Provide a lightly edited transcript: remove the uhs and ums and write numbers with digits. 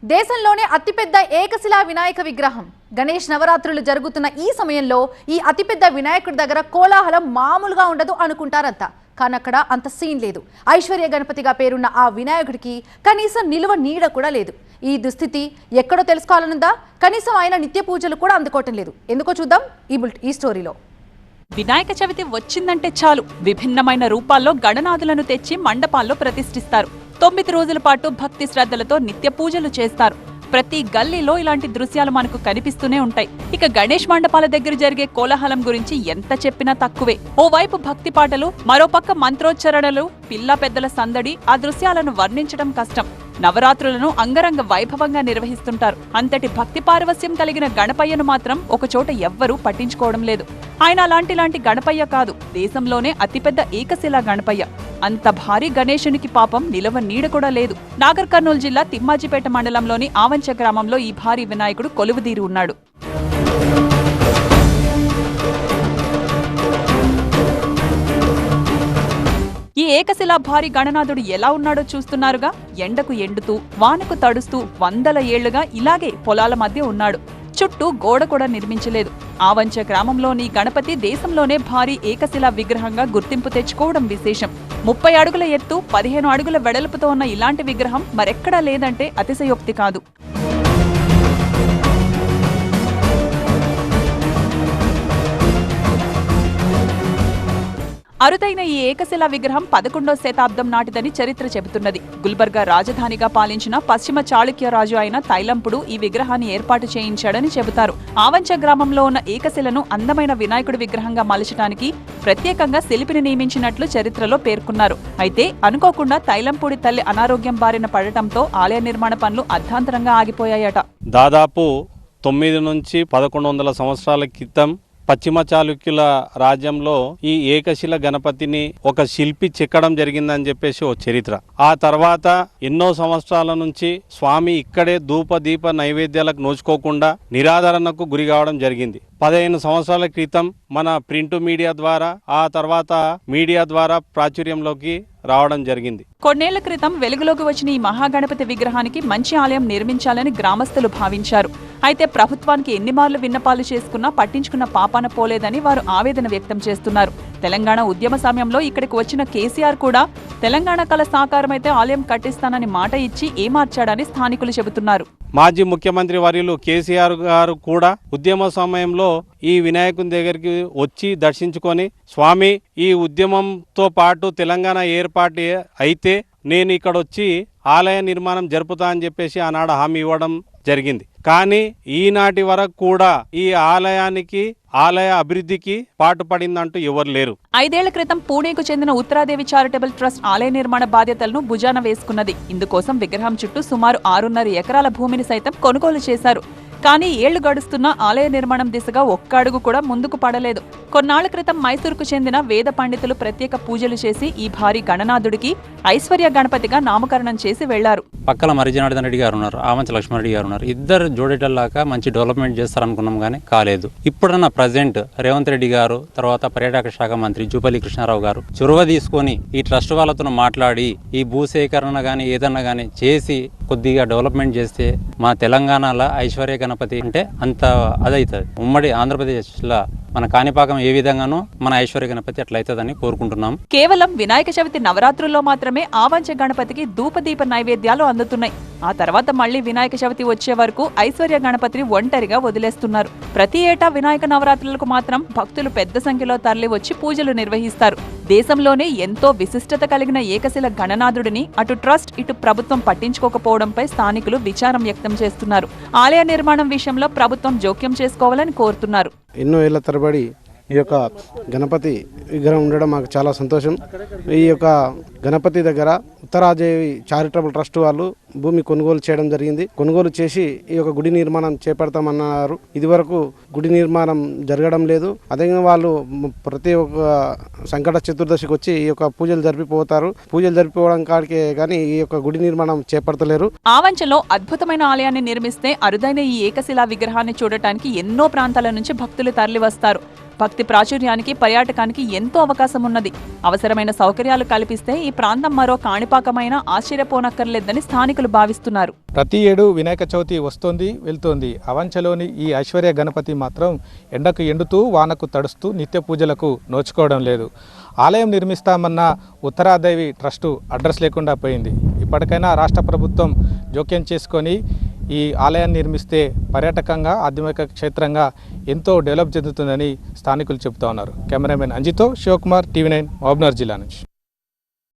దేశంలోనే అతిపెద్ద ఏకశిలా వినాయక విగ్రహం గణేష్ నవరాత్రులు జరుగుతున్న ఈ సమయంలో ఈ అతిపెద్ద వినాయకుడి దగ్గర కోలాహలం మామూలుగా ఉండదు అనుకుంటారంతా. కానీ అక్కడ అంత సీన్ లేదు. ఐశ్వర్య గణపతిగా పేరున్న ఆ వినాయకుడికి కనీసం నిలువ నీడ కూడా లేదు. ఈ దుస్థితి ఎక్కడో తెలుసుకోవాలనుందా? కనీసం ఆయన నిత్య పూజలు కూడా అందుకోవటం లేదు. ఎందుకో చూద్దాం ఈ స్టోరీలో. వినాయక చవితి వచ్చిందంటే చాలు విభిన్నమైన రూపాల్లో గణనాథులను తెచ్చి మండపాల్లో ప్రతిష్ఠిస్తారు. 9 రోజుల పాటు భక్తి శ్రద్ధలతో నిత్య పూజలు చేస్తారు. ప్రతి గల్లీలో ఇలాంటి దృశ్యాలు మనకు కనిపిస్తూనే ఉంటాయి. ఇక గణేష్ మండపాల దగ్గర జరిగే కోలాహలం గురించి ఎంత చెప్పినా తక్కువే. ఓవైపు భక్తి పాటలు, మరోపక్క మంత్రోచ్చరణలు, పిల్ల పెద్దల సందడి, ఆ దృశ్యాలను వర్ణించడం కష్టం. నవరాత్రులను అంగరంగ వైభవంగా నిర్వహిస్తుంటారు. అంతటి భక్తి పారవస్యం కలిగిన గణపయ్యను మాత్రం ఒకచోట ఎవ్వరూ పట్టించుకోవడం లేదు. ఆయన అలాంటి గణపయ్య కాదు, దేశంలోనే అతిపెద్ద ఏకశిలా గణపయ్య. అంత భారీ గణేశునికి పాపం నిలవ నీడ కూడా లేదు. నాగర్ కర్నూలు జిల్లా తిమ్మాజిపేట మండలంలోని ఆవంచ గ్రామంలో ఈ భారీ వినాయకుడు కొలువుదీరి ఉన్నాడు. ఈ ఏకశిలా భారీ గణనాథుడు ఎలా ఉన్నాడో చూస్తున్నారుగా. ఎండకు ఎండుతూ, వానకు తడుస్తూ 100 ఏళ్లుగా ఇలాగే పొలాల మధ్య ఉన్నాడు. చుట్టూ గోడ కూడా నిర్మించలేదు. ఆవంచ గ్రామంలోని గణపతి దేశంలోనే భారీ ఏకశిలా విగ్రహంగా గుర్తింపు తెచ్చుకోవడం విశేషం. 30 అడుగుల ఎత్తు, 15 అడుగుల వెడల్పుతో ఉన్న ఇలాంటి విగ్రహం మరెక్కడా లేదంటే అతిశయోక్తి కాదు. అరుదైన ఈ ఏకశిలా విగ్రహం 11వ శతాబ్దం నాటిదని చరిత్ర చెబుతున్నది. గుల్బర్గా రాజధానిగా పాలించిన పశ్చిమ చాళుక్య రాజు అయిన తైలంపుడు ఈ విగ్రహాన్ని ఏర్పాటు చేయించాడని చెబుతారు. ఆవంచ గ్రామంలో ఉన్న ఏకశిలను అందమైన వినాయకుడి విగ్రహంగా మలచడానికి ప్రత్యేకంగా శిల్పిని నియమించినట్లు చరిత్రలో పేర్కొన్నారు. అయితే అనుకోకుండా తైలంపుడి తల్లి అనారోగ్యం బారిన పడటంతో ఆలయ నిర్మాణ పనులు అర్ధాంతరంగా ఆగిపోయాయట. దాదాపు 9 నుంచి 1100 సంవత్సరాల క్రితం పశ్చిమ చాళుక్యుల రాజ్యంలో ఈ ఏకశిల గణపతిని ఒక శిల్పి చెక్కడం జరిగిందని చెప్పేసి ఓ చరిత్ర. ఆ తర్వాత ఎన్నో సంవత్సరాల నుంచి స్వామి ఇక్కడే ధూప దీప నైవేద్యాలకు నోచుకోకుండా నిరాదరణకు గురి కావడం జరిగింది. 15 సంవత్సరాల క్రితం మన ప్రింట్ మీడియా ద్వారా, ఆ తర్వాత మీడియా ద్వారా ప్రాచుర్యంలోకి రావడం జరిగింది. కొన్నేళ్ల క్రితం వెలుగులోకి వచ్చిన ఈ మహాగణపతి విగ్రహానికి మంచి ఆలయం నిర్మించాలని గ్రామస్తులు భావించారు. అయితే ప్రభుత్వానికి ఎన్ని మార్లు విన్నపాలు చేసుకున్నా పట్టించుకున్న పాపాన పోలేదని వారు ఆవేదన వ్యక్తం చేస్తున్నారు. తెలంగాణ ఉద్యమ సమయంలో ఇక్కడికి వచ్చిన కేసీఆర్ కూడా తెలంగాణ కళ సాకారమైతే ఆలయం కట్టిస్తానని మాట ఇచ్చి ఏమార్చాడని స్థానికులు చెబుతున్నారు. మాజీ ముఖ్యమంత్రి వర్యులు కేసీఆర్ గారు కూడా ఉద్యమ సమయంలో ఈ వినాయకుని దగ్గరికి వచ్చి దర్శించుకొని, స్వామి ఈ ఉద్యమంతో పాటు తెలంగాణ ఏర్పాటు అయితే నేను ఇక్కడ వచ్చి ఆలయ నిర్మాణం జరుపుతా అని చెప్పేసి ఆనాడు హామీ ఇవ్వడం జరిగింది. కానీ ఈనాటి వరకు కూడా ఈ ఆలయ అభివృద్ధికి పాటుపడిందంటూ ఎవరు లేరు. 5 ఏళ్ల క్రితం పూణేకు చెందిన ఉత్తరాదేవి చారిటబుల్ ట్రస్ట్ ఆలయ నిర్మాణ బాధ్యతలను భుజాన వేసుకున్నది. ఇందుకోసం విగ్రహం చుట్టూ సుమారు 6.5 ఎకరాల భూమిని సైతం కొనుగోలు చేశారు. కానీ ఏళ్లు గడుస్తున్న ఆలయ నిర్మాణం దిశగా ఒక్క అడుగు కూడా ముందుకు పడలేదు. కొన్నాళ్ల క్రితం మైసూరుకు చెందిన వేద పండితులు ప్రత్యేక పూజలు చేసి ఈ భారీ గణనాథుడికి ఐశ్వర్య గణపతిగా నామకరణం చేసి వెళ్లారు. పక్కల మరిజనార్దన్ రెడ్డి గారు ఉన్నారు, ఆమంచ లక్ష్మారెడ్డి గారు ఉన్నారు. ఇద్దరు జోడేటల్లాగా మంచి డెవలప్మెంట్ చేస్తారనుకున్నాం కానీ కాలేదు. ఇప్పుడున్న ప్రజెంట్ రేవంత్ రెడ్డి గారు, తర్వాత పర్యాటక శాఖ మంత్రి జూపల్లి కృష్ణారావు గారు చొరవ తీసుకొని ఈ ట్రస్ట్ వాళ్ళతో మాట్లాడి ఈ భూసేకరణ గానీ ఏదన్నా గానీ చేసి కొద్దిగా డెవలప్మెంట్ చేస్తే మా తెలంగాణలో ఐశ్వర్య గణపతి అంటే అంత అదవుతుంది. ఉమ్మడి ఆంధ్రప్రదేశ్లో మన కాణిపాకం ఏ విధంగానో మన ఐశ్వర్య గణపతి అట్లయితుందని కోరుకుంటున్నాం. కేవలం వినాయక చవితి నవరాత్రుల్లో మాత్రమే ఆవంచ గణపతికి ధూపదీప నైవేద్యాలు అందుతున్నాయి. ఆ తర్వాత మళ్లీ వినాయక చవితి వచ్చే వరకు ఐశ్వర్య గణపతిని ఒంటరిగా వదిలేస్తున్నారు. ప్రతి ఏటా వినాయక నవరాత్రులకు మాత్రం భక్తులు పెద్ద సంఖ్యలో తరలి వచ్చి పూజలు నిర్వహిస్తారు. దేశంలోనే ఎంతో విశిష్టత కలిగిన ఏకశిల గణనాథుడిని అటు ట్రస్ట్ ఇటు ప్రభుత్వం పట్టించుకోకపోవడంపై స్థానికులు విచారం వ్యక్తం చేస్తున్నారు. ఆలయ నిర్మాణం విషయంలో ప్రభుత్వం జోక్యం చేసుకోవాలని కోరుతున్నారు. ఎన్నో ఏళ్ల తరబడి ఈ యొక్క గణపతి విగ్రహం ఉండడం మాకు చాలా సంతోషం. ఈ యొక్క గణపతి దగ్గర ఉత్తరాదేవి చారిటబుల్ ట్రస్ట్ వాళ్ళు భూమి కొనుగోలు చేయడం జరిగింది. కొనుగోలు చేసి ఈ యొక్క గుడి నిర్మాణం చేపడతామన్నారు. ఇది వరకు గుడి నిర్మాణం జరగడం లేదు. అదేవిధంగా వాళ్ళు ప్రతి ఒక్క సంకట చతుర్దశికి వచ్చి ఈ యొక్క పూజలు జరిపిపోతారు. పూజలు జరిపిపోవడం కాడికే కానీ ఈ యొక్క గుడి నిర్మాణం చేపడతలేరు. ఆవంచలో అద్భుతమైన ఆలయాన్ని నిర్మిస్తే అరుదైన ఈ ఏకశిలా విగ్రహాన్ని చూడటానికి ఎన్నో ప్రాంతాల నుంచి భక్తులు తరలి వస్తారు. భక్తి ప్రాచుర్యానికి పర్యాటకానికి ఎంతో అవకాశం ఉన్నది. అవసరమైన సౌకర్యాలు కల్పిస్తే ఈ ప్రాంతం మరో కాణిపాకమైనా ఆశ్చర్యపోనక్కర్లేదని స్థానికులు భావిస్తున్నారు. ప్రతి ఏడు వినాయక చవితి వస్తోంది వెళ్తోంది. అవంచలోని ఈ ఐశ్వర్య గణపతి మాత్రం ఎండకు ఎండుతూ వానకు తడుస్తూ నిత్య పూజలకు నోచుకోవడం లేదు. ఆలయం నిర్మిస్తామన్న ఉత్తరాదేవి ట్రస్టు అడ్రస్ లేకుండా పోయింది. ఇప్పటికైనా రాష్ట్ర ప్రభుత్వం జోక్యం చేసుకొని ఈ ఆలయాన్ని నిర్మిస్తే పర్యాటకంగా ఆధ్యాత్మిక క్షేత్రంగా ఎంతో డెవలప్ చెందుతుందని స్థానికులు చెబుతా ఉన్నారు. కెమెరామెన్ అంజితో శివకుమార్, TV9 మహబూబ్నగర్ జిల్లా నుంచి.